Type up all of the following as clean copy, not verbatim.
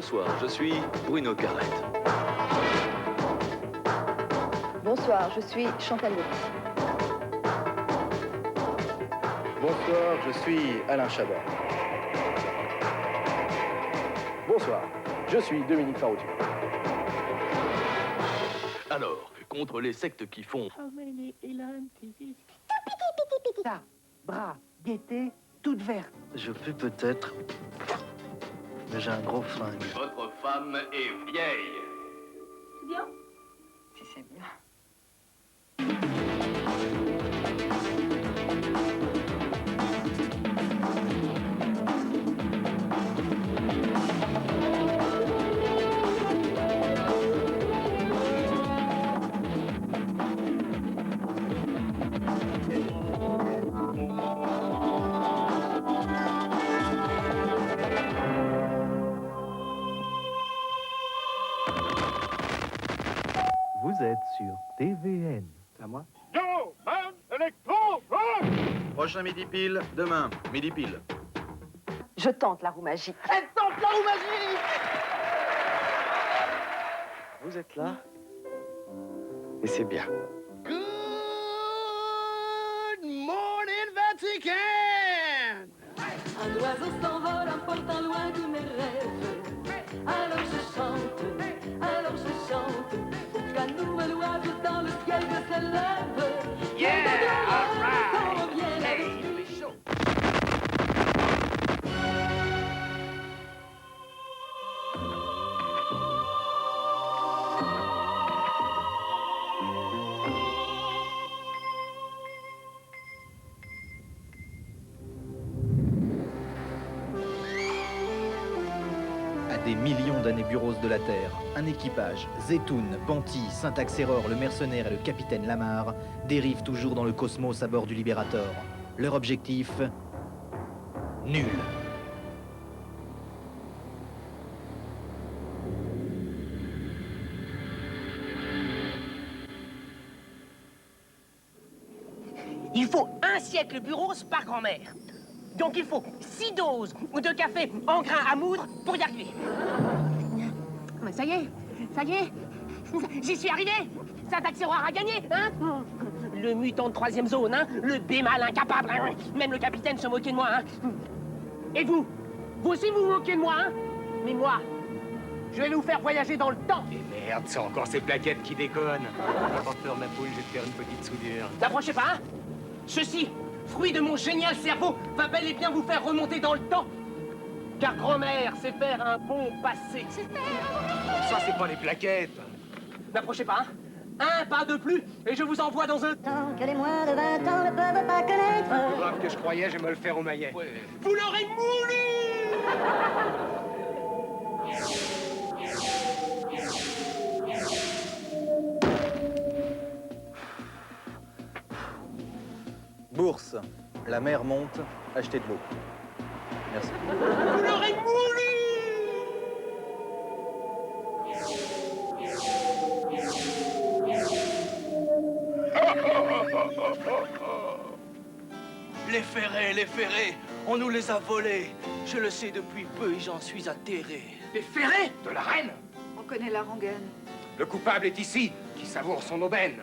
Bonsoir, je suis Bruno Carrette. Bonsoir, je suis Chantal Lobby. Bonsoir, je suis Alain Chabat. Bonsoir, je suis Dominique Farrugia. Alors, contre les sectes qui font... Ça, bras, gaieté, toute verte. Je peux peut-être, mais j'ai un gros flingue. Votre femme est vieille. C'est bien? Si c'est bien. Vous êtes sur TVN. C'est à moi? Yo, man, électro, Prochain midi pile, demain, midi pile. Je tente la roue magique. Elle tente la roue magique. Vous êtes là? Et c'est bien. Good morning, Vatican. Un oiseau s'envole en portant loin tous mes rêves. Alors je chante, alors je chante. Qu'un nouvel oiseau dans le ciel que se lève. Yeah, all right. Qu'on revienne Hey, avec lui. il est chaud. À des millions d'années-bureaux de la Terre, un équipage, Zetoun, Panty, Syntax-Error, le mercenaire et le capitaine Lamar, dérivent toujours dans le cosmos à bord du Libérator. Leur objectif? Nul. Il faut un siècle bureau par grand-mère. Donc il faut 6 doses de café en grains à moudre pour y arriver. Mais ça y est, j'y suis arrivé. Syntax-Error a gagné, hein? Le mutant de 3e zone, hein? Le bémal incapable, hein? Même le capitaine se moquait de moi, hein? Et vous? Vous aussi vous vous moquez de moi, hein? Mais moi, je vais vous faire voyager dans le temps. Et merde, c'est encore ces plaquettes qui déconnent. N'aie pas peur, ma poule, je vais te faire une petite soudure. N'approchez pas, hein? Ceci, fruit de mon génial cerveau, va bel et bien vous faire remonter dans le temps. Car grand-mère sait faire un bon passé. Ça, c'est pas les plaquettes. N'approchez pas, hein? Un pas de plus, et je vous envoie dans un... Que les moins de 20 ans ne peuvent pas connaître. Plus grave que je croyais, je vais me le faire au maillet. Vous l'aurez moulu! Bourse. La mer monte, achetez de l'eau. Merci. Vous l'aurez moulu! Les ferrés, on nous les a volés. Je le sais depuis peu et j'en suis atterré. Les ferrés? De la reine. On connaît la rengaine. Le coupable est ici, qui savoure son aubaine.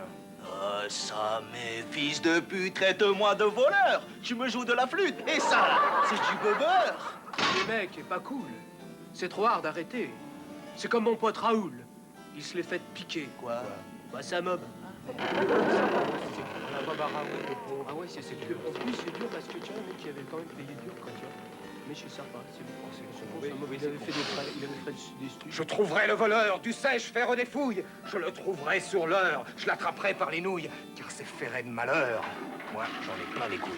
Ça, mes fils de pute, traite-moi de voleur. Tu me joues de la flûte, et ça, c'est du beurre. Les mecs, est pas cool. C'est trop hard d'arrêter. C'est comme mon pote Raoul. Il se l'est fait piquer. Quoi? Bah, c'est un mob. Ah ouais, c'est dur. En plus, c'est dur parce que tu vois, le mec, il avait quand même payé dur, quoi, tu vois. Mais je suis sympa, c'est bon. Il avait fait des frais, des trucs. Je trouverai le voleur, tu sais, je faire des fouilles. Je le trouverai sur l'heure, je l'attraperai par les nouilles, car c'est ferré de malheur. Moi, j'en ai plein les couilles.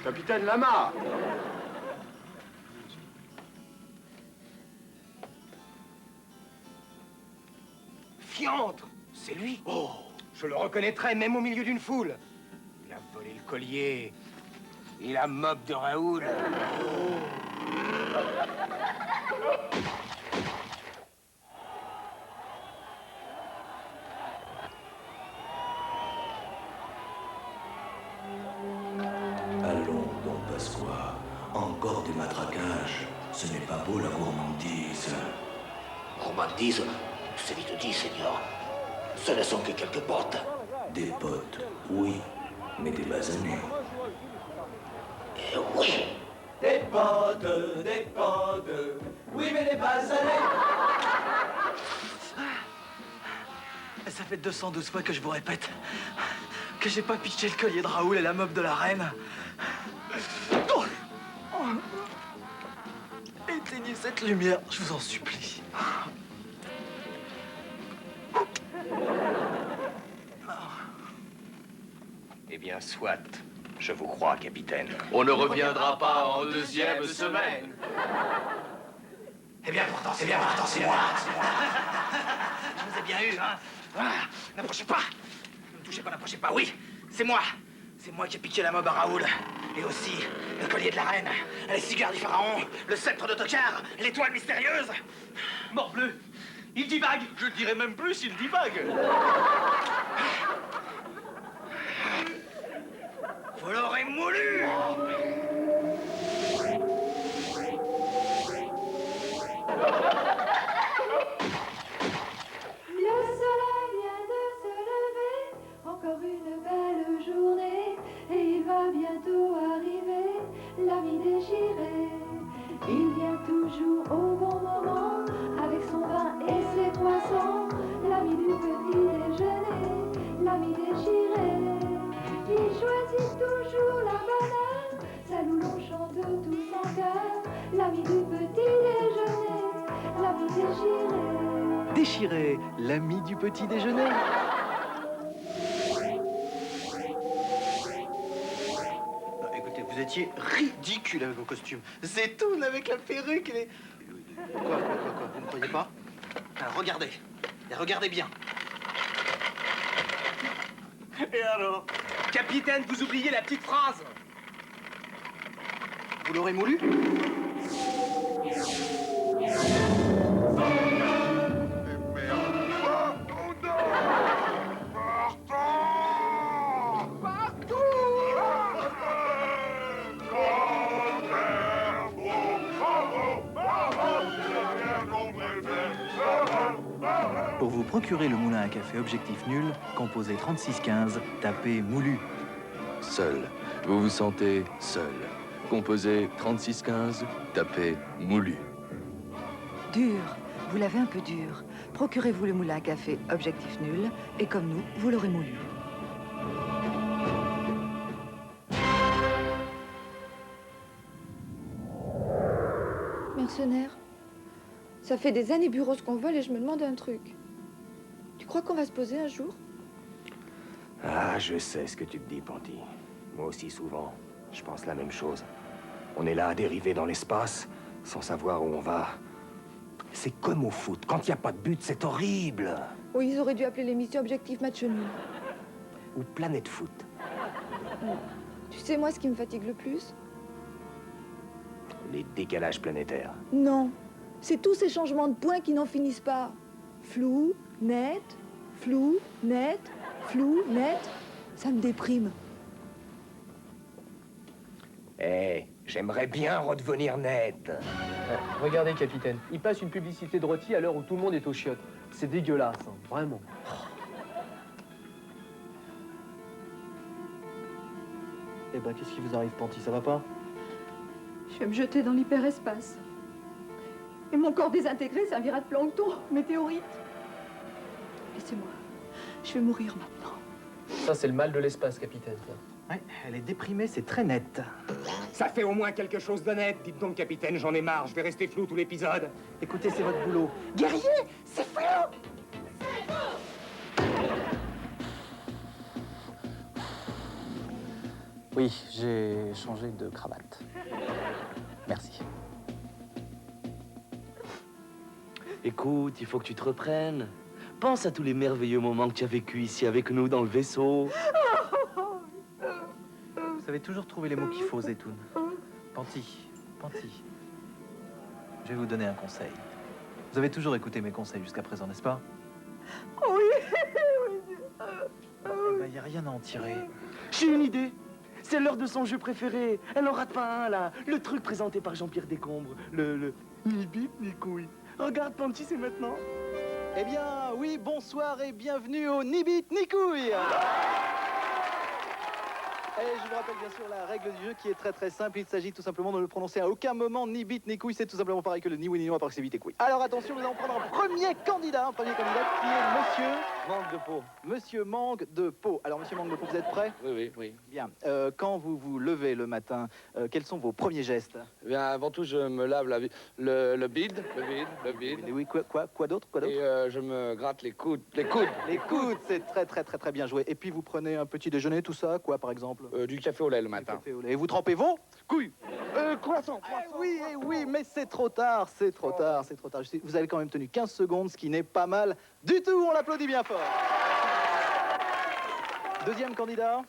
Capitaine Lamar. Fiantre, c'est lui. Oh, je le reconnaîtrai même au milieu d'une foule. Il a volé le collier. Il a mob de Raoul. Allons, Don Pasqua. Encore des matraquages. Ce n'est pas beau la gourmandise. Gourmandise? C'est vite dit, Seigneur. Ce ne sont que quelques potes. Des potes, oui, mais des basanés. Eh oui! Des potes, oui, mais des basanés. Ça fait 212 fois que je vous répète que j'ai pas pitché le collier de Raoul et la mob de la reine. Oh. Éteignez cette lumière, je vous en supplie. Eh bien, soit. Je vous crois, capitaine. On ne reviendra pas en deuxième semaine. Eh bien, pourtant, c'est bien, pourtant, c'est moi. Je vous ai bien eu, hein. Voilà. N'approchez pas. Ne me touchez pas, n'approchez pas. Oui, c'est moi. C'est moi qui ai piqué la mob à Raoul. Et aussi le collier de la reine, les cigares du pharaon, le sceptre de Tokar, l'étoile mystérieuse. Morbleu, il divague. Je dirais même plus, il divague. Vous l'aurez moulu. Le soleil vient de se lever, encore une belle journée, et il va bientôt arriver, l'ami déchiré. Il vient toujours au bon moment, avec son vin et ses poissons, l'ami du petit déjeuner, l'ami déchiré. Il choisit toujours la banane, celle où l'on chante tous en chœur, l'ami du petit déjeuner, l'ami déchiré. Déchiré, l'ami du petit déjeuner. Écoutez, vous étiez ridicule avec vos costumes. Zetoun avec la perruque et les... Quoi? Vous ne croyez pas? Alors, regardez. Et regardez bien. Et alors? Capitaine, vous oubliez la petite phrase. Vous l'aurez moulu? Pour vous procurer le moulin à café Objectif Nul, composez 3615, tapez Moulu. Seul. Vous vous sentez seul. Composez 3615, tapez Moulu. Dur. Vous l'avez un peu dur. Procurez-vous le moulin à café Objectif Nul, et comme nous, vous l'aurez moulu. Mercenaire, ça fait des années bureaux qu'on vole et je me demande un truc. Tu crois qu'on va se poser un jour? Ah, je sais ce que tu te dis, Panty. Moi aussi, souvent, je pense la même chose. On est là à dériver dans l'espace, sans savoir où on va. C'est comme au foot. Quand il n'y a pas de but, c'est horrible. Oui, ils auraient dû appeler l'émission Objectif Match Nul. Ou Planète Foot. Tu sais, moi, ce qui me fatigue le plus? Les décalages planétaires. Non, c'est tous ces changements de points qui n'en finissent pas. Flou, net, flou, net, flou, net. Ça me déprime. Eh, j'aimerais bien redevenir net. Regardez, capitaine, il passe une publicité de rôti à l'heure où tout le monde est aux chiottes. C'est dégueulasse, hein, vraiment. Eh ben, qu'est-ce qui vous arrive, Panty? Ça va pas? Je vais me jeter dans l'hyperespace. Et mon corps désintégré servira de plancton, météorite. Laissez-moi. Je vais mourir maintenant. Ça, c'est le mal de l'espace, capitaine. Ouais, elle est déprimée, c'est très net. Ça fait au moins quelque chose d'honnête. Dites donc, capitaine, j'en ai marre. Je vais rester flou tout l'épisode. Écoutez, c'est votre boulot. Guerrier, c'est flou. Oui, j'ai changé de cravate. Merci. Écoute, il faut que tu te reprennes. Pense à tous les merveilleux moments que tu as vécu ici avec nous dans le vaisseau. Vous savez toujours trouver les mots qu'il faut, Zetoun. Panty, Panty. Je vais vous donner un conseil. Vous avez toujours écouté mes conseils jusqu'à présent, n'est-ce pas? Oui. Eh ben, y a rien à en tirer. J'ai une idée. C'est l'heure de son jeu préféré. Elle n'en rate pas un, là. Le truc présenté par Jean-Pierre Descombres. Le ni bip ni couille. Regarde, Panty, c'est maintenant. Eh bien, oui, bonsoir et bienvenue au Ni Bit Ni Couille. Et je vous rappelle bien sûr la règle du jeu qui est très très simple. Il s'agit tout simplement de ne prononcer à aucun moment ni bite ni couille. C'est tout simplement pareil que le ni oui ni non à part que c'est bite et couille. Alors attention, nous allons prendre un premier candidat qui est Monsieur Manque de peau. Monsieur Mangue de Pau. Alors Monsieur Mangue de Pau, vous êtes prêt? Oui. Bien. Quand vous vous levez le matin, quels sont vos premiers gestes? Eh bien, avant tout, je me lave le bide. Et oui, quoi d'autre? Et je me gratte les coudes. Les coudes, c'est très bien joué. Et puis vous prenez un petit déjeuner, tout ça, quoi par exemple? Du café au lait le matin. Café au lait. Et vous trempez vos couilles? Croissant. Oui, mais c'est trop tard, c'est trop tard. Vous avez quand même tenu 15 secondes, ce qui n'est pas mal du tout. On l'applaudit bien fort. Deuxième candidat.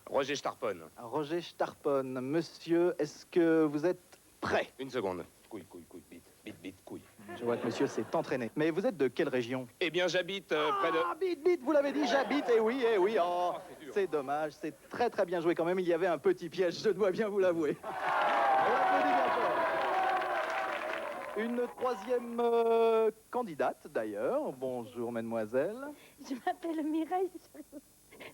Roger Starpon. Roger Starpon. Monsieur, est-ce que vous êtes prêt? Une seconde. Couille, bite, couille. Je vois que monsieur s'est entraîné. Mais vous êtes de quelle région? Eh bien, j'habite près de... Ah, bite, vous l'avez dit, j'habite, eh oui. Oh, c'est dommage, c'est très bien joué quand même. Il y avait un petit piège, je dois bien vous l'avouer. On l'applaudit bien fort. Une troisième candidate, d'ailleurs. Bonjour, mademoiselle. Je m'appelle Mireille,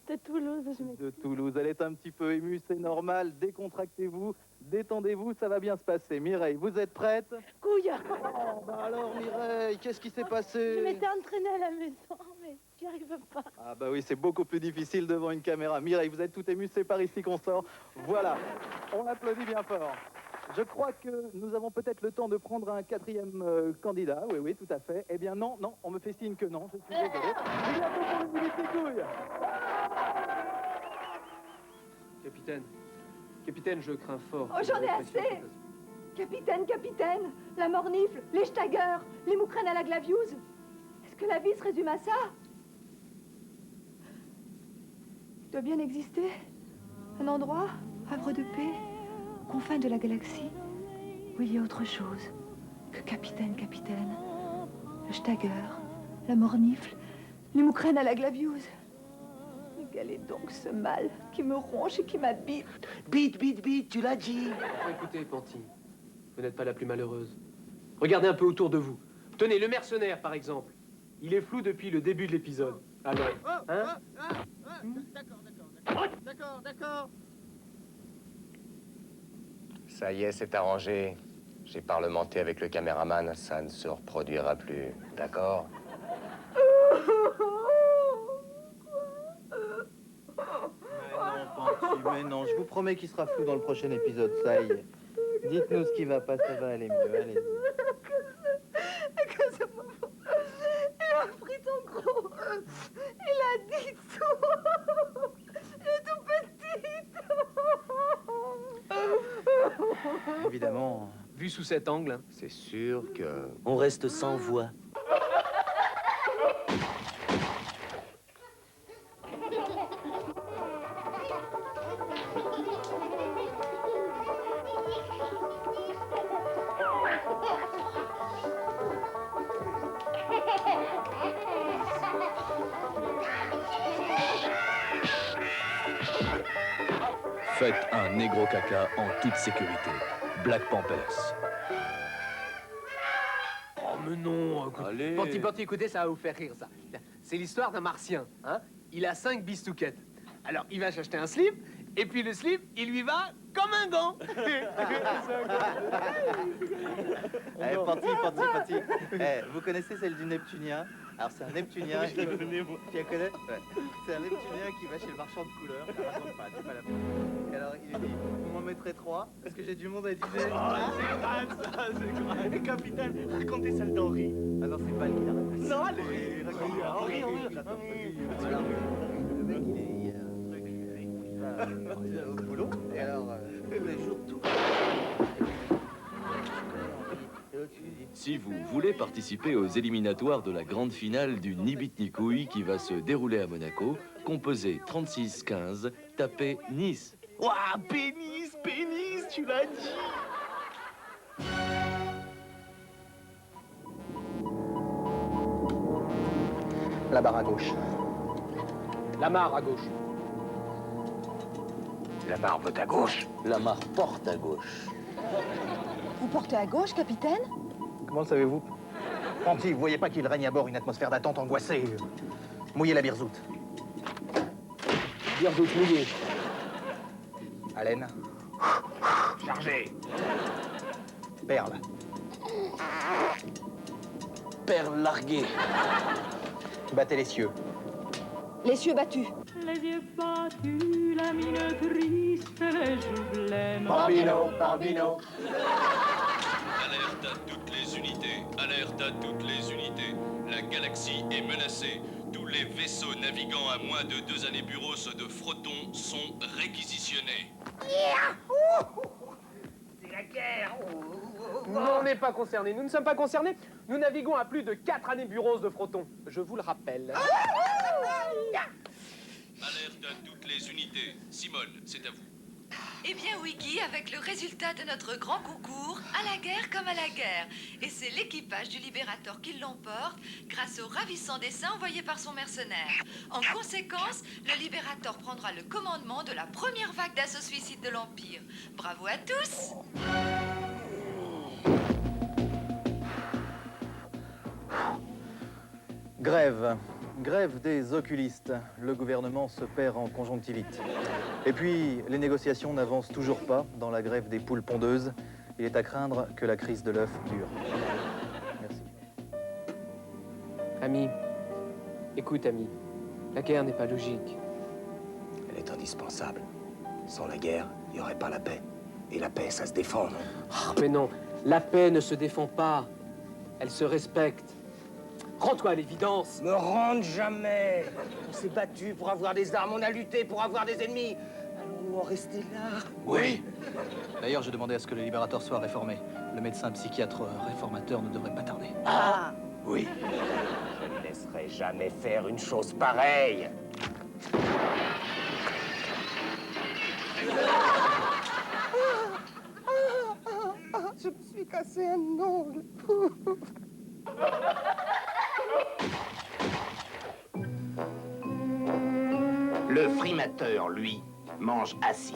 de Toulouse. De Toulouse, elle est un petit peu émue, c'est normal. Décontractez-vous, détendez-vous, ça va bien se passer. Mireille, vous êtes prête? Couille. Oh, bah alors, Mireille, qu'est-ce qui s'est passé? Je m'étais entraînée à la maison, mais j'y arrive pas. Ah bah oui, c'est beaucoup plus difficile devant une caméra. Mireille, vous êtes tout émue, c'est par ici qu'on sort. Voilà, on applaudit bien fort. Je crois que nous avons peut-être le temps de prendre un quatrième candidat. Oui, tout à fait. Eh bien non, on me fait signe que non, je suis désolé. Il y a tout pour une minute de couille. Capitaine, je crains fort. Oh, j'en ai assez. Capitaine, la mornifle, les Stagger, les moukrènes à la Glavius. Est-ce que la vie se résume à ça? Il doit bien exister un endroit, havre de paix, aux confins de la galaxie, où il y a autre chose que capitaine. Le Stagger, la mornifle, les moukrènes à la Glavius. Mais quel est donc ce mal qui me ronge et qui m'habite? Bite, tu l'as dit. Écoutez, Panty, vous n'êtes pas la plus malheureuse. Regardez un peu autour de vous. Tenez, le mercenaire, par exemple. Il est flou depuis le début de l'épisode. Alors, hein? D'accord. Ça y est, c'est arrangé. J'ai parlementé avec le caméraman, ça ne se reproduira plus. D'accord? Mais non, je vous promets qu'il sera flou dans le prochain épisode, ça y est. Dites-nous ce qui va pas, ça va aller mieux, allez-y. Que c'est pas faux. Il a pris ton gros. Il a dit tout. Il est tout petit. Évidemment. Vu sous cet angle, C'est sûr que... On reste sans voix. Faites un négro caca en toute sécurité. Black Pampers. oh mais non. Allez. Panty, écoutez, ça va vous faire rire, ça. C'est l'histoire d'un martien, hein. Il a 5 bistouquettes. Alors, il va s'acheter un slip, et puis le slip, il lui va comme un gant. Panty. Vous connaissez celle du Neptunien? Alors c'est un Neptunien qui... Tu la connais? Ouais. C'est un Neptunien qui va chez le marchand de couleurs. Je la raconte pas, c'est pas la peine. Et alors il lui dit, vous m'en mettrez 3 parce que j'ai du monde à dîner. C'est grave, ça, c'est grave. Et capitaine, racontez celle d'Henri. Ah non, c'est pas lui. Non, allez, Henri. Voilà. Le mec, il est au boulot. Et alors, tous les jours, tout. Si vous voulez participer aux éliminatoires de la grande finale du Ni Bit Ni Couille qui va se dérouler à Monaco, composez 36 15, tapez Nice. Ouah, pénis, tu l'as dit. La barre à gauche. La mare à gauche. La mare vote à gauche. La mare porte à gauche. Vous portez à gauche, capitaine? Comment le savez-vous? Ponty, vous voyez pas qu'il règne à bord une atmosphère d'attente angoissée? Mouillez la birzoute. Birzoute mouillée. Haleine. Chargé. Perle. Perle larguée. Battez les cieux. Les cieux battus. Les yeux battus, la mine triste, les joues blêmes. Bambino, bambino. Alerte à toutes les unités, alerte à toutes les unités. La galaxie est menacée. Tous les vaisseaux naviguant à moins de 2 années Buros de Froton sont réquisitionnés. C'est la guerre. Nous, on n'est pas concernés. Nous ne sommes pas concernés. Nous naviguons à plus de 4 années Buros de Froton. Je vous le rappelle. Alerte à toutes les unités. Simone, c'est à vous. Eh bien, Wiggy, avec le résultat de notre grand concours, à la guerre comme à la guerre. Et c'est l'équipage du Libérateur qui l'emporte grâce au ravissant dessin envoyé par son mercenaire. En conséquence, le Libérateur prendra le commandement de la première vague d'assaut suicide de l'Empire. Bravo à tous! Grève. Grève des oculistes. Le gouvernement se perd en conjonctivite. Et puis, les négociations n'avancent toujours pas dans la grève des poules pondeuses. Il est à craindre que la crise de l'œuf dure. Merci. Ami, écoute, ami. La guerre n'est pas logique. Elle est indispensable. Sans la guerre, il n'y aurait pas la paix. Et la paix, ça se défend, non? Mais non, la paix ne se défend pas. Elle se respecte. Rends-toi à l'évidence. Me rendre jamais. On s'est battu pour avoir des armes, on a lutté pour avoir des ennemis. Allons-nous en rester là? Oui. D'ailleurs, j'ai demandé à ce que le Libérateur soit réformé. Le médecin psychiatre réformateur ne devrait pas tarder. Ah! Oui. Je ne laisserai jamais faire une chose pareille. Je me suis cassé un ongle. Le frimateur, lui, mange assis.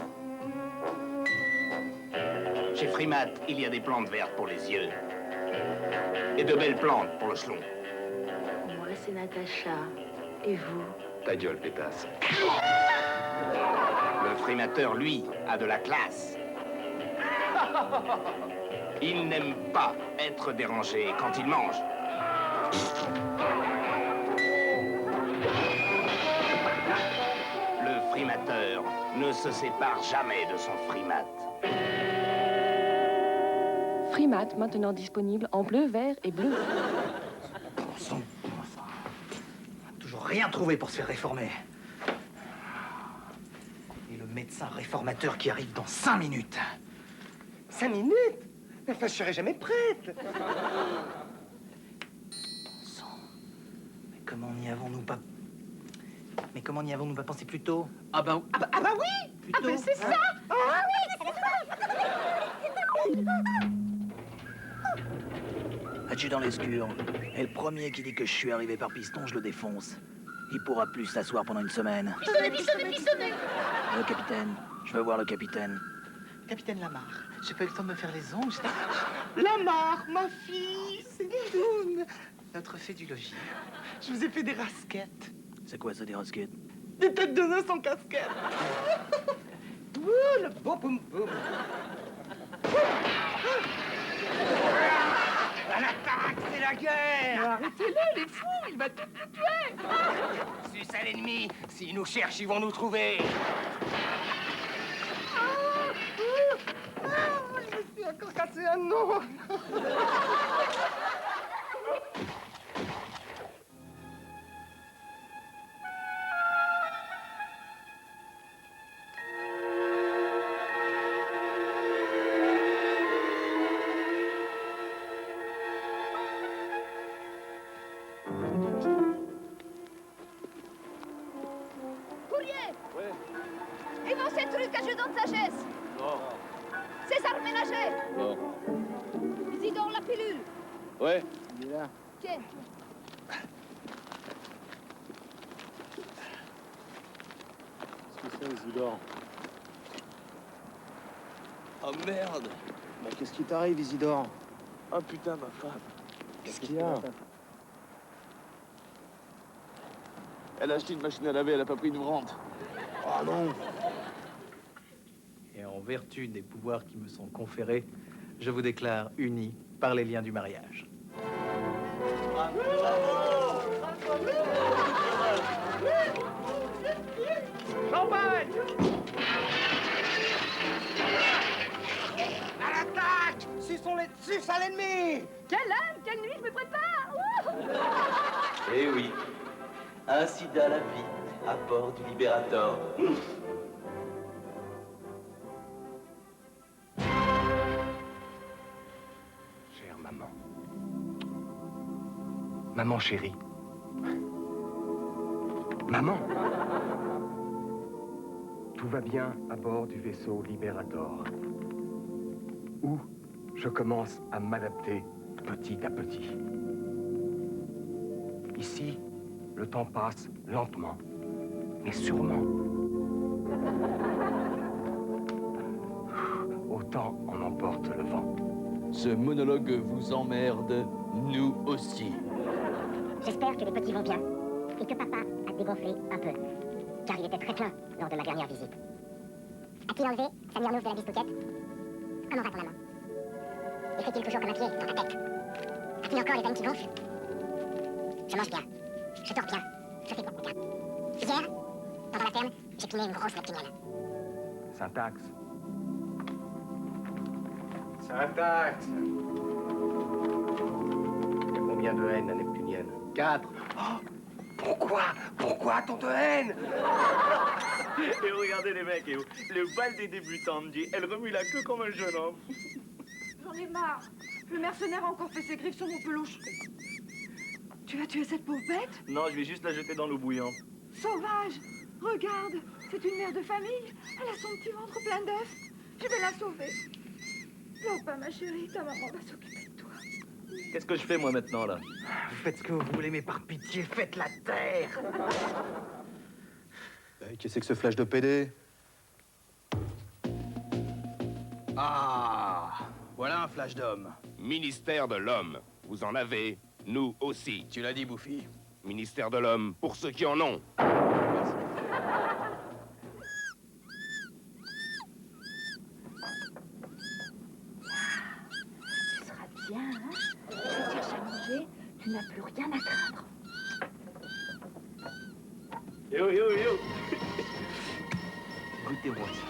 Chez Frimat, il y a des plantes vertes pour les yeux. Et de belles plantes pour le chelon. Moi, c'est Natacha. Et vous? Ta gueule, pétasse. Le frimateur, lui, a de la classe. Il n'aime pas être dérangé quand il mange. Le frimateur ne se sépare jamais de son frimat. Frimat, maintenant disponible en bleu, vert et bleu. Toujours rien trouvé pour se faire réformer. Et le médecin réformateur qui arrive dans 5 minutes. 5 minutes? Enfin, je serai jamais prête. Bon sang. Mais comment n'y avons-nous pas... Mais comment n'y avons-nous pas pensé plus tôt? Ah bah oui! Ah ben c'est ça! Ah oui, c'est ça! Adjudant l'escure. Et le premier qui dit que je suis arrivé par piston, je le défonce. Il pourra plus s'asseoir pendant une semaine. Pistonnez, pistonnez, pistonnez! Le capitaine. Je veux voir le capitaine. Capitaine Lamar, j'ai pas eu le temps de me faire les ongles. Lamar, ma fille, c'est Doune. Notre fée du logis. Je vous ai fait des rasquettes. C'est quoi ça, des rasquettes? Des têtes de nœuds sans casquette. Ouh, le beau boum boum. À l'attaque, c'est la guerre. Arrêtez-le, les fous, il va tout nous tuer! Suce à l'ennemi. S'ils nous cherchent, ils vont nous trouver. Je me suis encore cassé un ongle. Courrier! Évancez le truc à jeu de sagesse! Non. César Ménager! Non. Isidore la pilule! Ouais, il est là. Tiens. Qu'est-ce que c'est, Isidore? Oh merde. Bah, qu'est-ce qui t'arrive, Isidore? Oh putain, ma femme. Qu'est-ce qu'il y a? Elle a acheté une machine à laver, elle a pas pris de rente. Oh non! Et en vertu des pouvoirs qui me sont conférés, je vous déclare unis par les liens du mariage. Champagne! À l'attaque! Suce à l'ennemi! Quelle âme, quelle nuit, je me prépare. Eh oui, ainsi dans la vie, à bord du Libérator. Chère maman. Maman chérie. Maman. Tout va bien à bord du vaisseau Libérator. Où je commence à m'adapter petit à petit. Ici, le temps passe lentement, mais sûrement. Autant en emporte le vent. Ce monologue vous emmerde, nous aussi. J'espère que les petits vont bien et que papa a dégonflé un peu, car il était très plein lors de ma dernière visite. A-t-il enlevé sa myrnouf de la bisouquette? Comment va ton amant? Et fait-il toujours comme un pied dans ta tête? A-t-il encore les veines qui gonflent? Je mange bien, je dors bien, je fais bien mon cas. Hier, pendant la ferme, j'ai piné une grosse neptunienne. Syntaxe. Syntaxe. Il y a combien de haines, la neptunienne? 4. Pourquoi tant de haine? Et regardez les mecs, le bal des débutants me dit, elle remue la queue comme un jeune homme. J'en ai marre. Le mercenaire a encore fait ses griffes sur mon peluche. Tu vas tuer cette pauvre bête? Non, je vais juste la jeter dans l'eau bouillante. Sauvage! Regarde, c'est une mère de famille. Elle a son petit ventre plein d'œufs. Je vais la sauver. Pleure pas, ma chérie, ta maman va s'occuper de toi. Qu'est-ce que je fais, moi, maintenant, là? Vous faites ce que vous voulez, mais par pitié, faites la terre! Qu'est-ce que c'est que ce flash de PD? Ah! Voilà un flash d'homme. Ministère de l'Homme. Vous en avez, nous aussi. Tu l'as dit, Bouffi. Ministère de l'Homme, pour ceux qui en ont. Ce sera bien, hein? Je te cherche à manger, tu n'as plus rien à craindre. Yo, yo, yo! Goûtez-moi ça.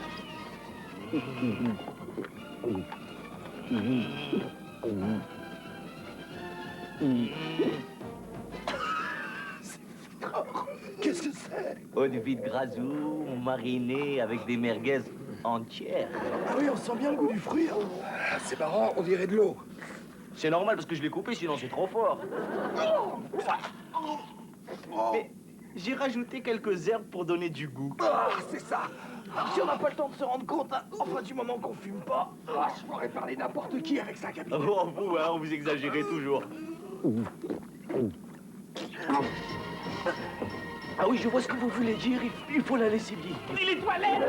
Qu'est-ce que c'est? Eau de vide grazou, mariné avec des merguez entières. Ah oui, on sent bien le goût du fruit. Ah, c'est marrant, on dirait de l'eau. C'est normal parce que je l'ai coupé, sinon c'est trop fort. Mais j'ai rajouté quelques herbes pour donner du goût. Ah, c'est ça. Si on n'a pas le temps de se rendre compte, hein, enfin du moment qu'on fume pas, je pourrais parler n'importe qui avec ça, capitaine. Oh, vous, hein, vous exagérez toujours. Ah oui, je vois ce que vous voulez dire, il faut la laisser vivre. Et les toilettes!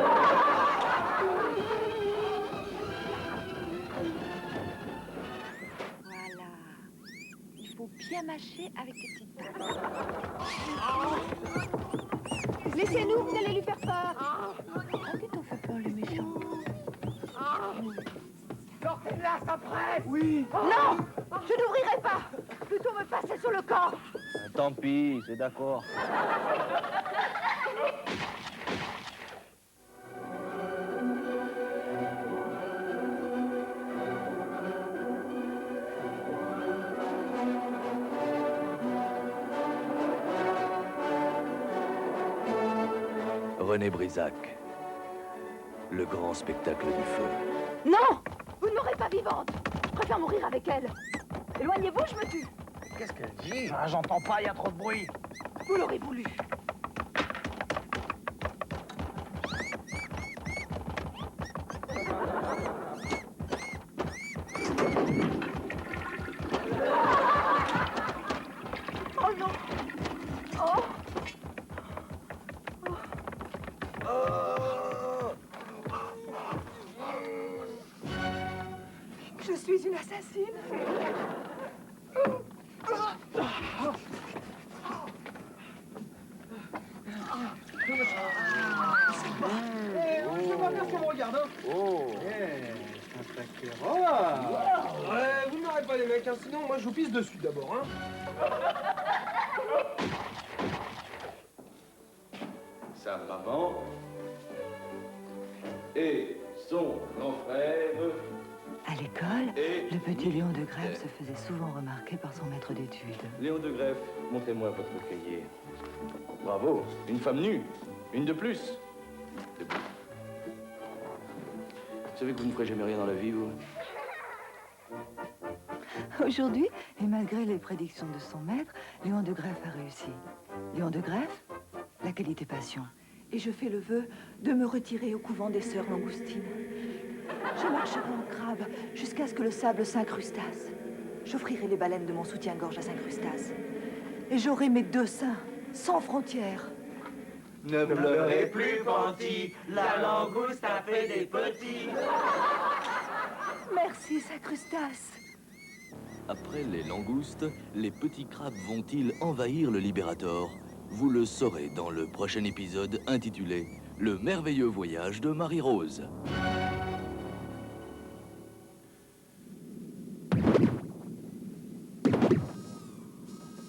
Voilà. Il faut bien mâcher avec tes petites pattes. Laissez-nous, vous allez lui faire peur. Oh, tu t'en fais peur, les méchants. Sortez-la, ça presse. Oui. Non, je n'ouvrirai pas. Plutôt me passer sur le corps. Tant pis, c'est d'accord. René Brisac, le grand spectacle du feu. Non, vous ne m'aurez pas vivante. Je préfère mourir avec elle. Éloignez-vous, je me tue. Qu'est-ce qu'elle dit? Ah, j'entends pas, il y a trop de bruit. Vous l'aurez voulu. Oh non. Oh. m'assassine. Je vois bien ce qu'on me regarde, hein. Oh. Ouais, vous n'aurez pas les mecs, hein, sinon moi je vous pisse dessus d'abord, hein. Sa maman et son grand frère. À l'école, le petit Léon de Grève se faisait souvent remarquer par son maître d'études. Léon de Grève, montrez-moi votre cahier. Bravo, une femme nue, une de plus. Debout. Vous savez que vous ne ferez jamais rien dans la vie, vous? Aujourd'hui, et malgré les prédictions de son maître, Léon de Grève a réussi. Léon de Grève, la qualité passion. Et je fais le vœu de me retirer au couvent des sœurs Langoustines. Je marcherai en crabe jusqu'à ce que le sable s'incrustasse. J'offrirai les baleines de mon soutien-gorge à s'incrustasse. Et j'aurai mes 2 seins, sans frontières. Ne pleurez plus, Panty, la langouste a fait des petits. Merci, s'incrustasse. Après les langoustes, les petits crabes vont-ils envahir le Libérator? Vous le saurez dans le prochain épisode intitulé « Le merveilleux voyage de Marie-Rose ».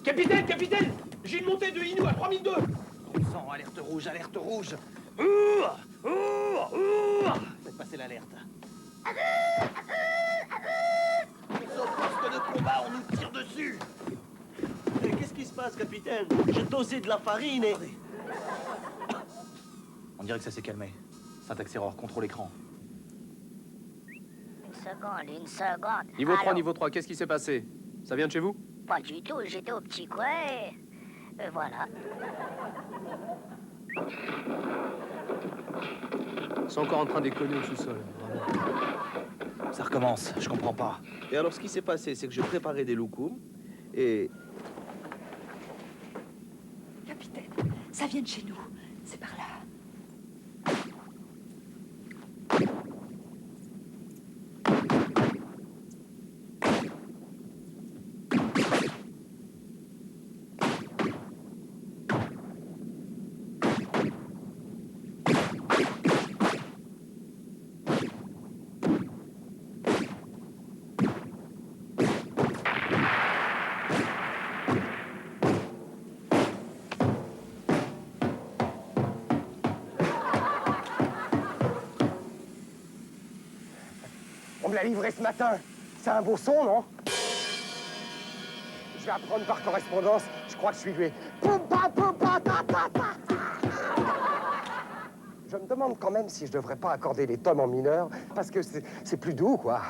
Capitaine, capitaine! J'ai une montée de Inou à 3002! Sang, alerte rouge, alerte rouge. Faites passer l'alerte. Au poste de combat, on nous tire dessus. Mais qu'est-ce qui se passe, capitaine? J'ai dosé de la farine et... On dirait que ça s'est calmé. Syntaxe erreur, contrôle écran. Une seconde. Niveau 3, Alors, niveau 3, qu'est-ce qui s'est passé? Ça vient de chez vous? Pas du tout, j'étais au petit coin et... voilà. Ils sont encore en train de déconner au sous-sol. Ça recommence, je comprends pas. Et alors, ce qui s'est passé, c'est que je préparais des loukoums et... Capitaine, ça vient de chez nous. C'est par là. On me l'a livré ce matin. C'est un beau son, non? Je vais apprendre par correspondance. Je crois que je suis lui. Poupa, poupa, ta, ta, ta. Je me demande quand même si je devrais pas accorder les tomes en mineur, parce que c'est plus doux, quoi.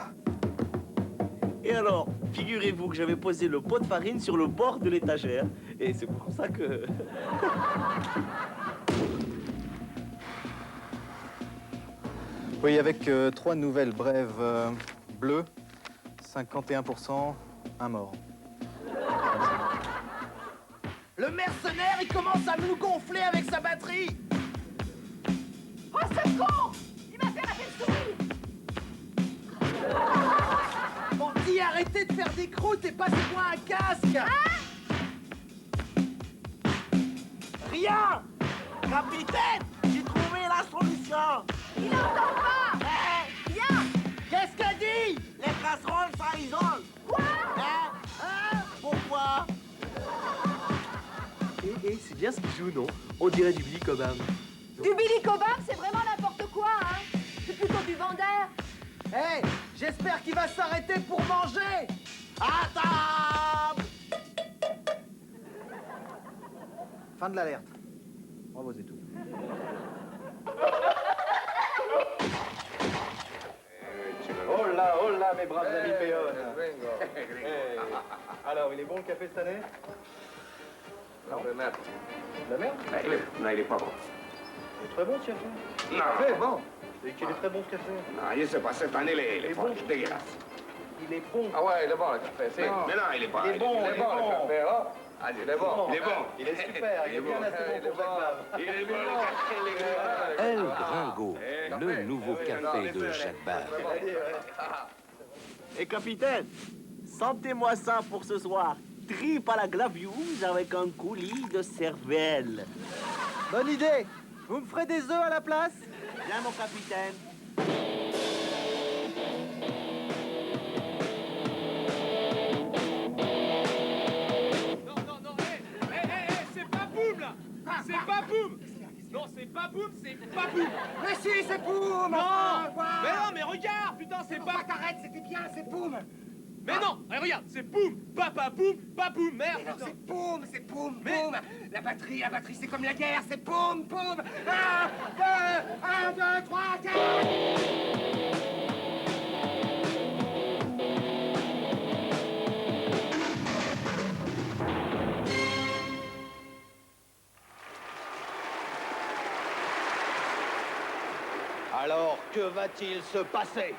Et alors, figurez-vous que j'avais posé le pot de farine sur le bord de l'étagère. Et c'est pour ça que... Oui, avec 3 nouvelles brèves bleues, 51%, un mort. Le mercenaire, il commence à nous gonfler avec sa batterie. Oh, ce con! Il m'a fait la souris! Panty, arrêtez de faire des croûtes et passez-moi un casque. Rien. Capitaine, j'ai trouvé la solution. Il n'entend pas! Viens! Qu'est-ce qu'elle dit? Les casseroles, ça isole. Quoi? Pourquoi? Et c'est bien ce qu'il joue, non? On dirait du Billy Cobham. Du Billy Cobham, c'est vraiment n'importe quoi, hein? C'est plutôt du Vander. Hey, j'espère qu'il va s'arrêter pour manger. À table. Fin de l'alerte. Bravo, c'est tout. Oh là, mes braves amis péons. Alors, il est bon le café cette année? Non, de merde. La merde? Non, il est pas bon. Il est très bon ce café. Non. Café, bon. Et qu'il est très bon ce café. Non, je sais pas, cette année, il est bon, dégueulasse. Il est bon. Ah ouais, il est bon, le café. Mais non, il est pas. Il est bon, le café, hein. Ah, il est bon. Il est bon. Il est super, il est bien assez bon pour Jacques Bave. Il est bon, le café, El Gringo, le nouveau café de Jacques Bave. Et capitaine, sentez-moi ça pour ce soir. Trip à la glaviouse avec un coulis de cervelle. Bonne idée. Vous me ferez des œufs à la place? Bien, mon capitaine. C'est pas boum, là. C'est pas boum. Non, c'est pas boum, c'est pas boum. Mais si, c'est boum. Non. Mais non, mais regarde, putain, c'est pas... T'arrêtes, c'était bien, c'est boum. Mais non, allez, regarde, c'est boum, pas boum, merde. Mais non, c'est boum, boum. La batterie, c'est comme la guerre, c'est boum, boum. 1, 2, 3, 4. Alors, que va-t-il se passer?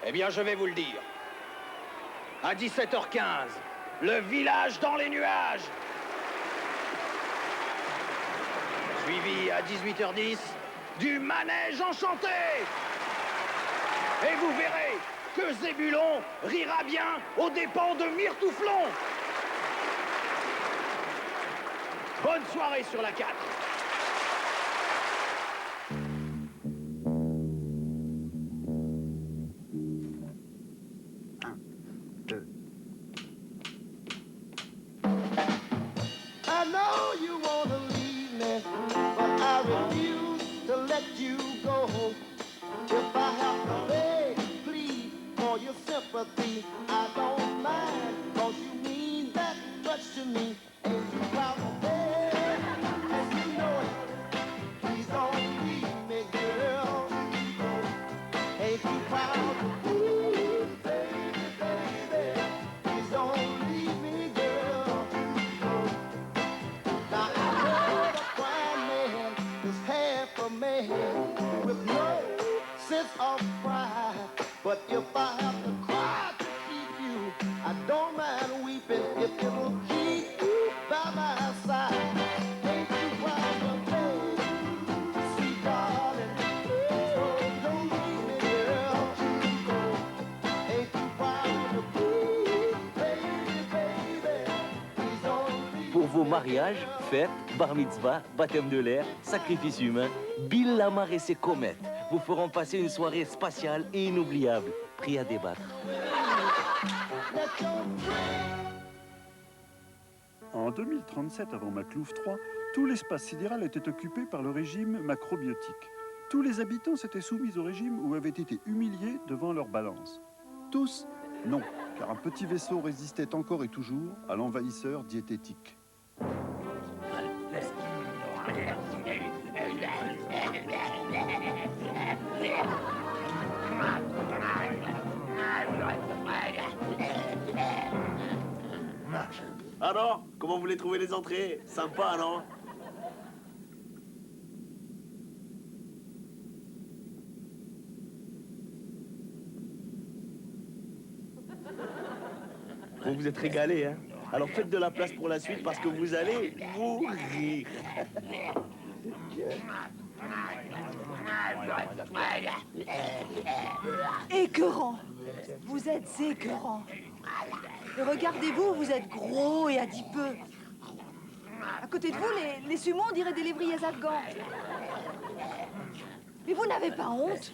Eh bien, je vais vous le dire. À 17h15, le village dans les nuages. Suivi à 18h10, du manège enchanté. Et vous verrez que Zébulon rira bien aux dépens de Myrtouflon. Bonne soirée sur la 4. I know you wanna leave me, but I refuse to let you go. If I have to beg, plead for your sympathy, I don't mind, 'cause you mean that much to me. Ain't you proud of me? And you know it. Please don't leave me, girl. Ain't you proud of me, baby, baby? Please don't leave me, girl. Now I know the crying man is half a man with no sense of pride. But if I have to cry to keep you, I don't mind weeping if it'll keep you by my side. Ain't you proud of me, sweet darling? Oh, don't leave me, girl. Ain't you proud of me, baby, baby? Please don't leave me. Pour vos mariages, fêtes, bar mitzvah, baptême de l'air, sacrifice humain, Bill Lamar et ses comètes vous feront passer une soirée spatiale et inoubliable. Prêt à débattre. En 2037, avant Maclouf 3, tout l'espace sidéral était occupé par le régime macrobiotique. Tous les habitants s'étaient soumis au régime ou avaient été humiliés devant leur balance. Tous, non, car un petit vaisseau résistait encore et toujours à l'envahisseur diététique. Alors, comment vous les trouvez les entrées? Sympa, non? Vous vous êtes régalés, hein? Alors faites de la place pour la suite parce que vous allez mourir. Écœurant. Vous êtes écœurant. Et regardez-vous, vous êtes gros et adipeux. À côté de vous, les sumos, on dirait des lévriers afghans. Mais vous n'avez pas honte?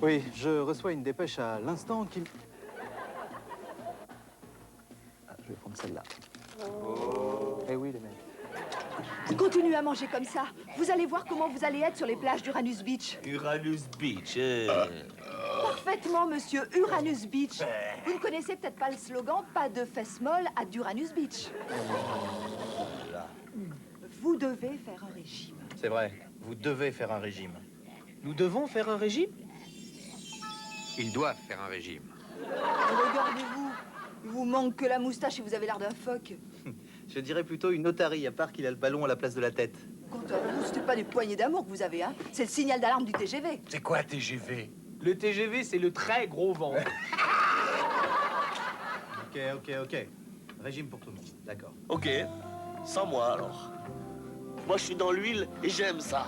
Oui, je reçois une dépêche à l'instant qui... Ah, je vais prendre celle-là. Eh oui, les mecs. Continuez à manger comme ça. Vous allez voir comment vous allez être sur les plages d'Uranus Beach. Uranus Beach, Parfaitement, monsieur. Uranus Beach. Vous ne connaissez peut-être pas le slogan « Pas de fesses molles à d'Uranus Beach ». Vous devez faire un régime. C'est vrai, vous devez faire un régime. Nous devons faire un régime? Ils doivent faire un régime. Regardez-vous. vous manque que la moustache et vous avez l'air d'un phoque. Je dirais plutôt une otarie, à part qu'il a le ballon à la place de la tête. Quant à vous, c'était pas des poignées d'amour que vous avez, hein. C'est le signal d'alarme du TGV. C'est quoi TGV? Le TGV, c'est le très gros vent. Ok. Régime pour tout le monde, d'accord. Ok, sans moi alors. Moi, je suis dans l'huile et j'aime ça.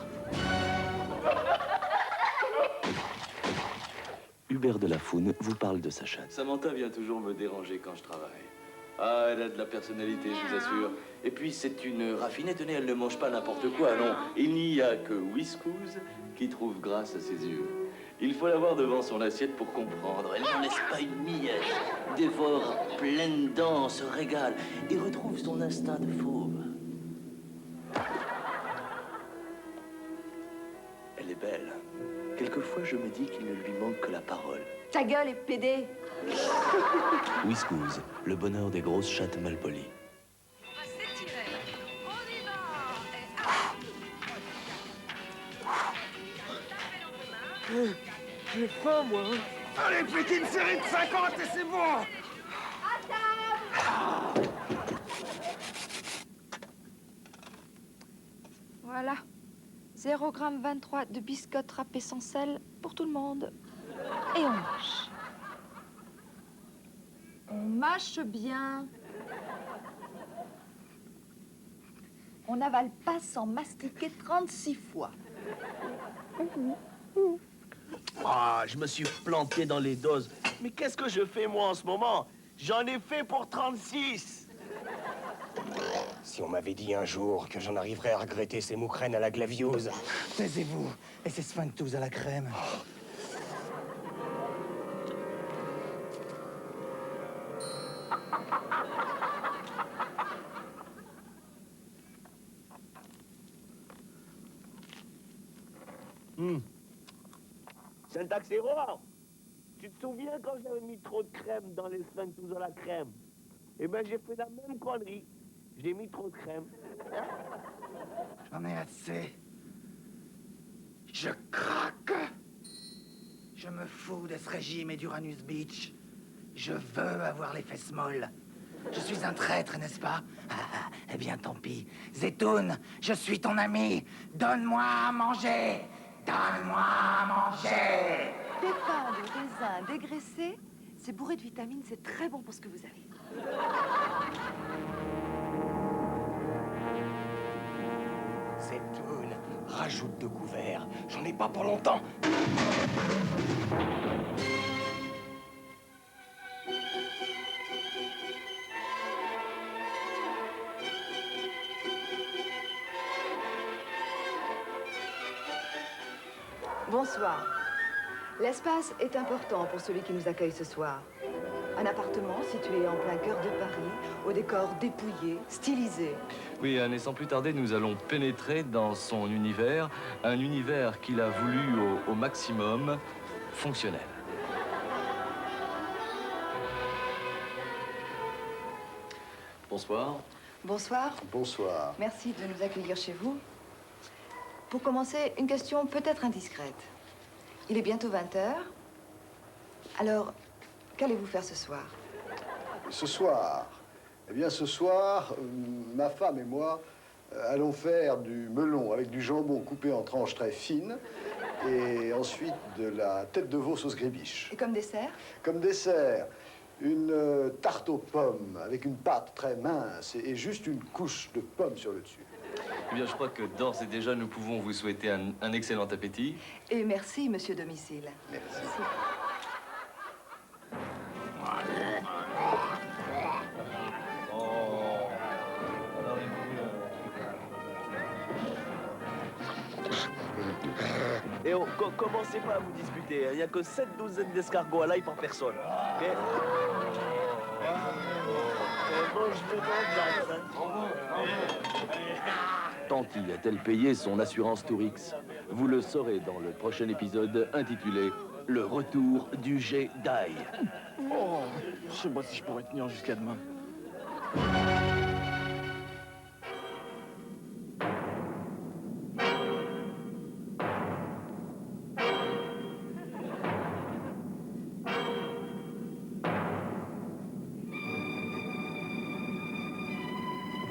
Hubert de la Foune vous parle de sa chatte. Samantha vient toujours me déranger quand je travaille. Ah, elle a de la personnalité, je vous assure. Et puis, c'est une raffinée, tenez, elle ne mange pas n'importe quoi, non. Il n'y a que Whiskouz qui trouve grâce à ses yeux. Il faut l'avoir devant son assiette pour comprendre. Elle n'en laisse pas une miette. Dévore pleine dents, se régale et retrouve son instinct de fauve. Elle est belle. Quelquefois, je me dis qu'il ne lui manque que la parole. Ta gueule est pédé. Whiskouz, le bonheur des grosses chattes malpolies. J'ai faim, moi. Allez, faites une série de 50 et c'est bon. Voilà. 0,23 g de biscottes râpées sans sel pour tout le monde. Et on mâche. On mâche bien. On n'avale pas sans mastiquer 36 fois. Ah, je me suis planté dans les doses. Mais qu'est-ce que je fais, moi, en ce moment? J'en ai fait pour 36. Si on m'avait dit un jour que j'en arriverais à regretter ces moucrènes à la glaviose. Taisez-vous. Et ces sphinctous à la crème. Syntaxerreur, tu te souviens quand j'avais mis trop de crème dans les sphinctous à la crème? Eh ben, j'ai fait la même connerie. J'ai mis trop de crème. J'en ai assez. Je craque. Je me fous de ce régime et d'Uranus Beach. Je veux avoir les fesses molles. Je suis un traître, n'est-ce pas? Eh bien, tant pis. Zetoun, je suis ton ami. Donne-moi à manger. Donne-moi à manger. Des pains de raisin dégraissés, c'est bourré de vitamines, c'est très bon pour ce que vous avez. Zetoun, rajoute 2 couverts. J'en ai pas pour longtemps. Bonsoir. L'espace est important pour celui qui nous accueille ce soir. Un appartement situé en plein cœur de Paris, au décor dépouillé, stylisé. Oui, et sans plus tarder, nous allons pénétrer dans son univers, un univers qu'il a voulu au maximum fonctionnel. Bonsoir. Bonsoir. Bonsoir. Merci de nous accueillir chez vous. Pour commencer, une question peut-être indiscrète. Il est bientôt 20h. Alors, qu'allez-vous faire ce soir? Ce soir, eh bien ce soir, ma femme et moi allons faire du melon avec du jambon coupé en tranches très fines et ensuite de la tête de veau sauce grébiche. Et comme dessert? Comme dessert, une tarte aux pommes avec une pâte très mince et juste une couche de pommes sur le dessus. Eh bien, je crois que d'ores et déjà, nous pouvons vous souhaiter un excellent appétit. Et merci, monsieur domicile. Merci. Et commencez pas à vous disputer. Il n'y a que 7 douzaines d'escargots à l'ail par personne. Mais... Tanti a-t-elle payé son assurance Tourix? Vous le saurez dans le prochain épisode intitulé « Le retour du jet d'ail ». Oh, je sais pas si je pourrais tenir jusqu'à demain.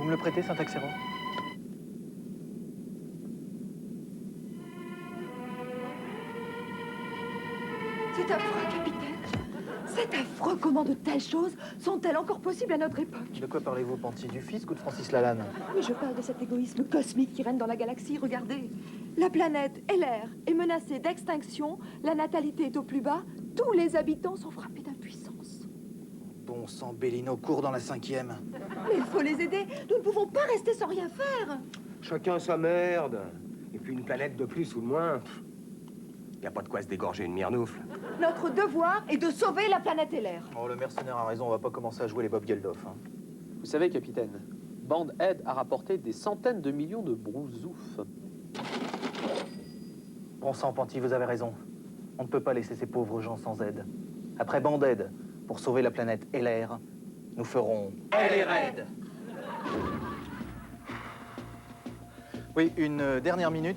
Vous me le prêtez, Syntaxero? C'est affreux, capitaine. C'est affreux. Comment de telles choses sont-elles encore possibles à notre époque? De quoi parlez-vous, Panty? Du fisc ou de Francis Lalanne? Mais je parle de cet égoïsme cosmique qui règne dans la galaxie. Regardez. La planète et l'air est menacée d'extinction. La natalité est au plus bas. Tous les habitants sont frappés d'impuissance. Bon sang, Bellino court dans la 5e. Mais il faut les aider. Nous ne pouvons pas rester sans rien faire. Chacun sa merde. Et puis une planète de plus ou de moins. Y a pas de quoi se dégorger une myrnoufle. Notre devoir est de sauver la planète et l'air. Oh, le mercenaire a raison, on va pas commencer à jouer les Bob Geldof. Hein. Vous savez, capitaine, Band Aid a rapporté des centaines de millions de brousoufs. Bon sang, Panty, vous avez raison. On ne peut pas laisser ces pauvres gens sans aide. Après Band Aid, pour sauver la planète et l'air, nous ferons... LRAID. Oui, une dernière minute.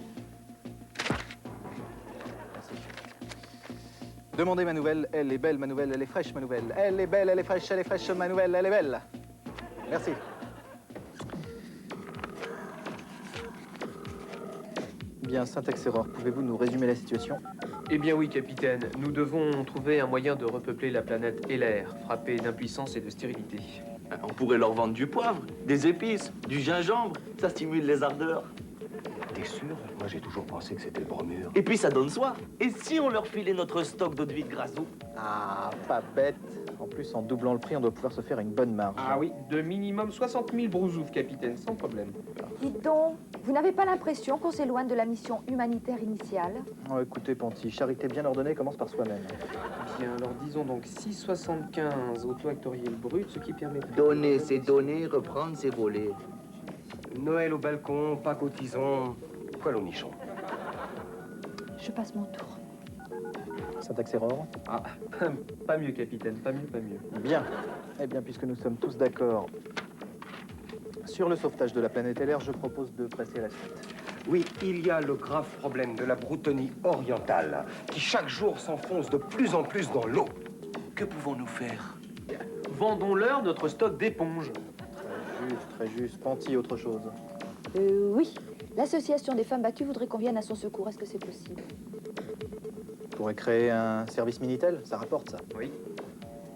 Demandez ma nouvelle, elle est belle, ma nouvelle, elle est fraîche, ma nouvelle. Elle est belle, elle est fraîche, ma nouvelle, elle est belle. Merci. Bien, Syntaxeror, pouvez-vous nous résumer la situation? Eh bien oui, capitaine. Nous devons trouver un moyen de repeupler la planète et l'air, frappée d'impuissance et de stérilité. On pourrait leur vendre du poivre, des épices, du gingembre. Ça stimule les ardeurs. T'es sûr? Moi, j'ai toujours pensé que c'était le bromure. Et puis ça donne soif. Et si on leur filait notre stock d'eau de vie de Grasso? Ah, pas bête. En plus, en doublant le prix, on doit pouvoir se faire une bonne marge. Ah oui, de minimum 60 000 brousoufs, capitaine, sans problème. Dites donc, vous n'avez pas l'impression qu'on s'éloigne de la mission humanitaire initiale? Oh, écoutez, Panty, charité bien ordonnée commence par soi-même. Bien, alors disons donc 6,75 au taux actuariel brut, ce qui permet... Donner, c'est donner, reprendre, c'est voler. Noël au balcon, Pâques au tison, poil au nichon. Je passe mon tour. Syntaxeror? Ah, pas mieux, capitaine, pas mieux. Bien. Eh bien, puisque nous sommes tous d'accord sur le sauvetage de la planète et l'air, je propose de passer à la suite. Oui, il y a le grave problème de la Broutonie orientale, qui chaque jour s'enfonce de plus en plus dans l'eau. Que pouvons-nous faire? Vendons-leur notre stock d'éponges. Très juste. Panty, autre chose. Oui. L'association des femmes battues voudrait qu'on vienne à son secours. Est-ce que c'est possible? On pourrait créer un service Minitel, ça rapporte ça. Oui.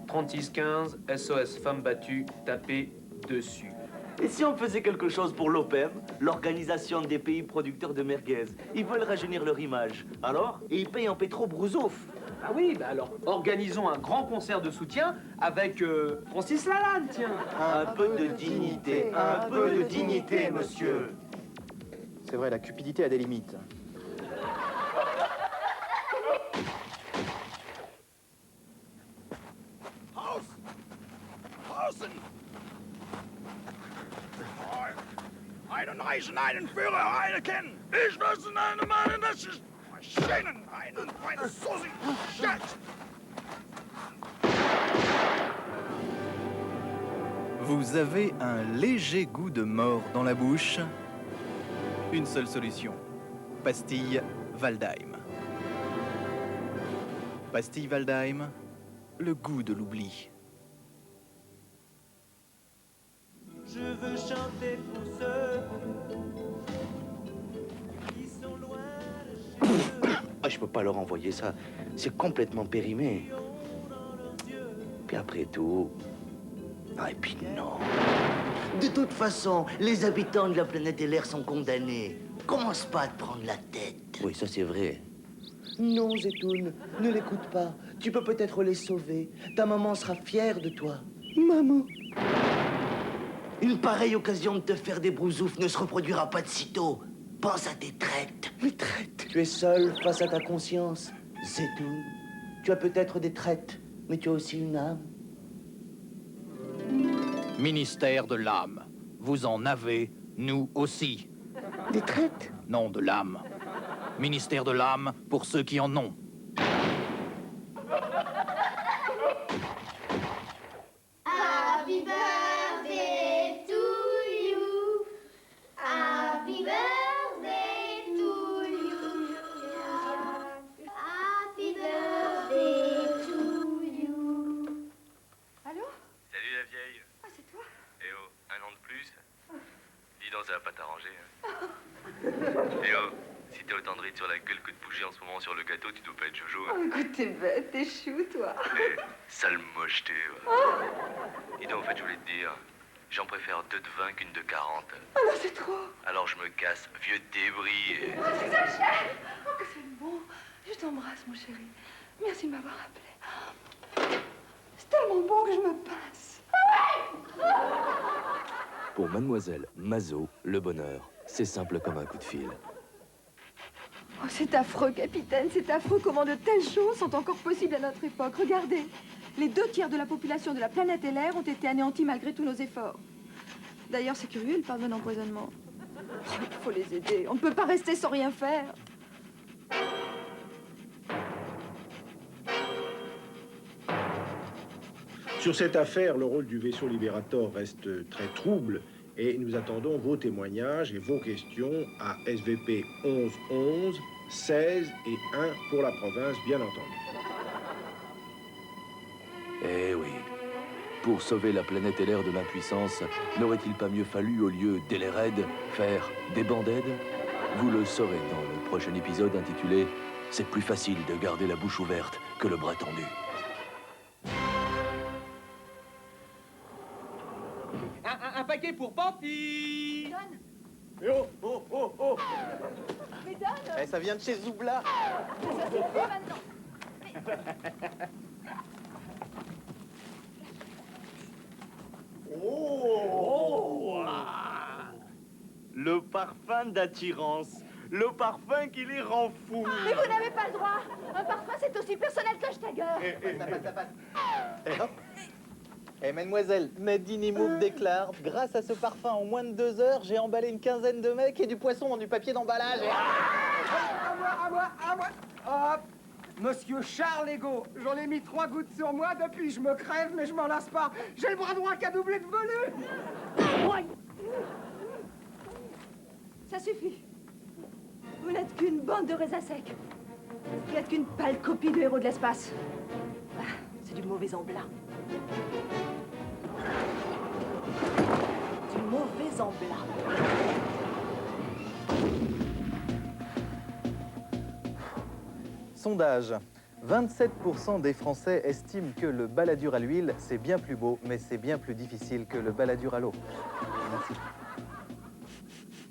3615, SOS femmes battues, tapez dessus. Et si on faisait quelque chose pour l'OPEM, l'Organisation des pays producteurs de merguez? Ils veulent rajeunir leur image. Alors, ils payent en pétro brousouf. Ah oui, bah alors, organisons un grand concert de soutien avec Francis Lalanne, tiens. Un peu de dignité, un peu de dignité, monsieur. C'est vrai, la cupidité a des limites. Pausen! Einen Eisenführer Heineken! Ich weiß eine Mann, das ist Maschinen, eine Susi, Shit! Vous avez un léger goût de mort dans la bouche. Une seule solution. Pastille Waldheim. Pastille Waldheim, le goût de l'oubli. Je veux chanter pour ceux qui sont loin de chez eux. Ah, je peux pas leur envoyer ça. C'est complètement périmé. Puis après tout... Ah, et puis non. De toute façon, les habitants de la planète et l'air sont condamnés. Commence pas à te prendre la tête. Oui, ça c'est vrai. Non, Zetoun, ne l'écoute pas. Tu peux peut-être les sauver. Ta maman sera fière de toi. Maman. Une pareille occasion de te faire des brousoufs ne se reproduira pas de sitôt. Pense à tes traites. Mes traites. Tu es seul face à ta conscience. Zetoun, tu as peut-être des traites, mais tu as aussi une âme. Ministère de l'âme. Vous en avez, nous aussi. Des traites? Non, de l'âme. Ministère de l'âme pour ceux qui en ont. Happy birthday to you. Happy birthday to you. Happy birthday to you. Allô? Salut la vieille. Ah, c'est toi? Eh oh, un an de plus? Dis donc, ça va pas t'arranger. Hein. Et oh, si t'as autant de rides sur la gueule que de bouger en ce moment sur le gâteau, tu dois pas être Jojo. Oh, écoute, t'es bête, t'es chou, toi. Eh, sale mocheté, ouais. Dis donc, en fait, je voulais te dire, j'en préfère 2 de 20 qu'une de 40. Oh non, c'est trop. Alors je me casse, vieux débris et... Oh, t'exagères. Oh, que c'est bon. Je t'embrasse, mon chéri. Merci de m'avoir appelé. C'est tellement bon que je me pince. Pour Mademoiselle Mazot, le bonheur, c'est simple comme un coup de fil. Oh, c'est affreux, capitaine, c'est affreux comment de telles choses sont encore possibles à notre époque. Regardez, les 2 tiers de la population de la planète et l'air ont été anéantis malgré tous nos efforts. D'ailleurs, c'est curieux, ils parlent d'un empoisonnement. Oh, il faut les aider, on ne peut pas rester sans rien faire. Sur cette affaire, le rôle du vaisseau Liberator reste très trouble et nous attendons vos témoignages et vos questions à SVP 1111, 16 et 1 pour la province, bien entendu. Eh oui. Pour sauver la planète et l'air de l'impuissance, n'aurait-il pas mieux fallu, au lieu d'ailes raides, faire des bandaides? Vous le saurez dans le prochain épisode intitulé « C'est plus facile de garder la bouche ouverte que le bras tendu ». Un paquet pour Pampy. Eh oh, oh, oh, oh. Mais donne. Eh, ça vient de chez Zoubla. Ça suffit maintenant. Oh, le parfum d'attirance, le parfum qui les rend fous. Mais vous n'avez pas le droit. Un parfum, c'est aussi personnel que Steiger. Ça passe. Et hop. Eh, mademoiselle, Nadine Imouk déclare, grâce à ce parfum, en moins de 2 heures, j'ai emballé une quinzaine de mecs et du poisson dans du papier d'emballage. À moi. Hop. Monsieur Charles Ego, j'en ai mis 3 gouttes sur moi, depuis je me crève, mais je m'en lasse pas. J'ai le bras droit qui a doublé de volume. Ça suffit. Vous n'êtes qu'une bande de raisins secs. Vous n'êtes qu'une pâle copie de héros de l'espace. Ah, c'est du mauvais emblat. Du mauvais emblat. Sondage. 27% des Français estiment que le baladure à l'huile, c'est bien plus beau, mais c'est bien plus difficile que le baladure à l'eau. Merci.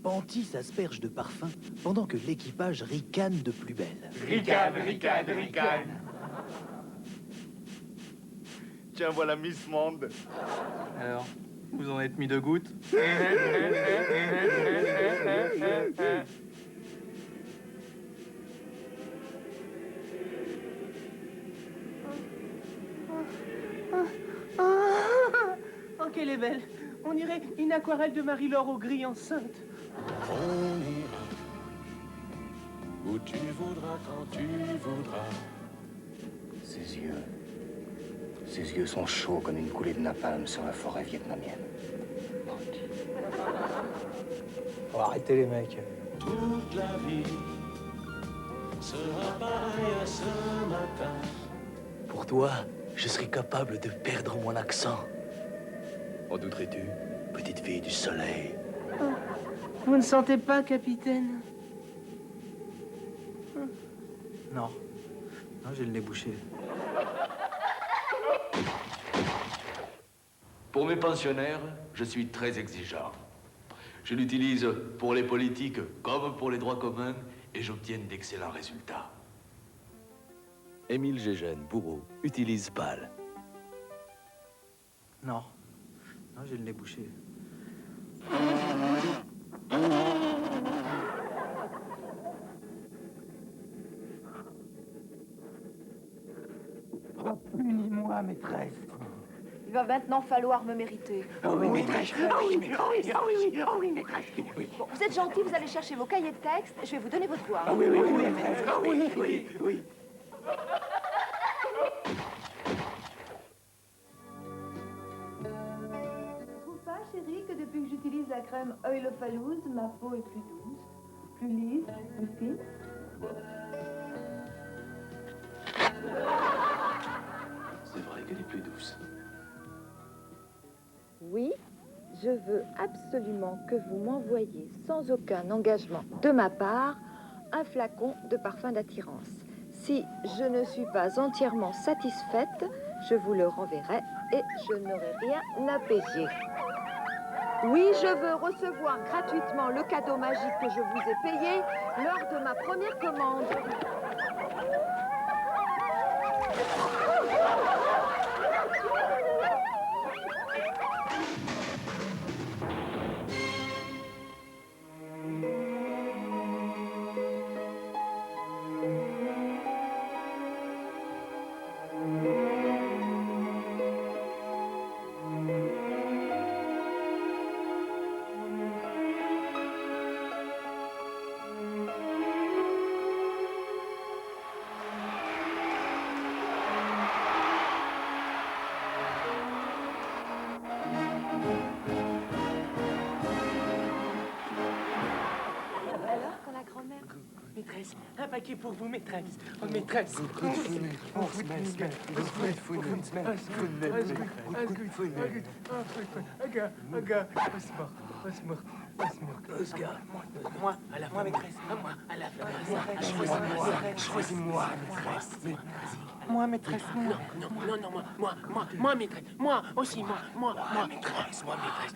Panty s'asperge de parfum pendant que l'équipage ricane de plus belle. Ricane. Tiens, voilà Miss Monde. Alors, vous en êtes mis 2 gouttes? Oh, qu'elle est belle. On dirait une aquarelle de Marie-Laure au gris enceinte. On ira où tu voudras, quand tu voudras. Ses yeux sont chauds comme une coulée de napalm sur la forêt vietnamienne. Oh, arrêtez les mecs. Toute la vie sera pareille à ce matin. Pour toi, je serais capable de perdre mon accent. En douterais-tu, petite fille du soleil? Vous ne sentez pas, capitaine? Non. Non, j'ai le nez bouché. Pour mes pensionnaires, je suis très exigeant. Je l'utilise pour les politiques comme pour les droits communs et j'obtiens d'excellents résultats. Émile Gégène, bourreau, utilise PAL. Non. Non, j'ai le nez bouché. Oh, punis-moi, maîtresse. Il va maintenant falloir me mériter. Oh oui, maîtresse. Oh oui, maîtresse. Oui. Bon, vous êtes gentil, vous allez chercher vos cahiers de texte. Je vais vous donner votre voix. Ah oui, maîtresse. Ah oui. Tu trouves pas, chérie, que depuis que j'utilise la crème Oil of Falouz, ma peau est plus douce, plus lisse, plus fine? C'est vrai qu'elle est plus douce. Oui, Je veux absolument que vous m'envoyiez, sans aucun engagement de ma part, un flacon de parfum d'attirance. Si je ne suis pas entièrement satisfaite, je vous le renverrai et je n'aurai rien à payer. Oui, je veux recevoir gratuitement le cadeau magique que je vous ai payé lors de ma première commande. Maîtresse, un paquet pour vous, maîtresse. Oh, maîtresse. Moi, à la fin, maîtresse. Moi, à la fin. Choisis-moi, maîtresse. Moi, maîtresse. Non, moi, maîtresse. Moi aussi, moi, maîtresse. Moi, maîtresse.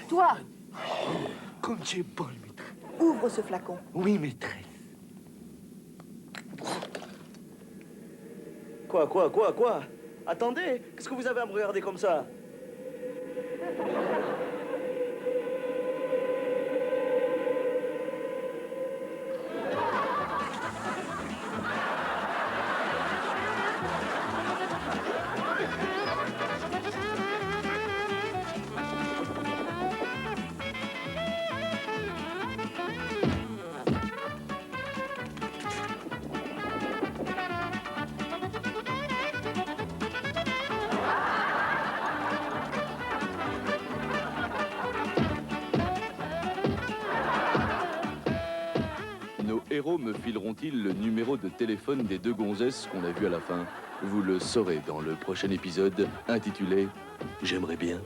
Toi, Comme tu es bonne, maîtresse. ouvre ce flacon. Oui, maîtresse. Quoi? Attendez, qu'est-ce que vous avez à me regarder comme ça? Nos héros me fileront-ils le numéro de téléphone des deux gonzesses qu'on a vu à la fin? Vous le saurez dans le prochain épisode intitulé « J'aimerais bien ».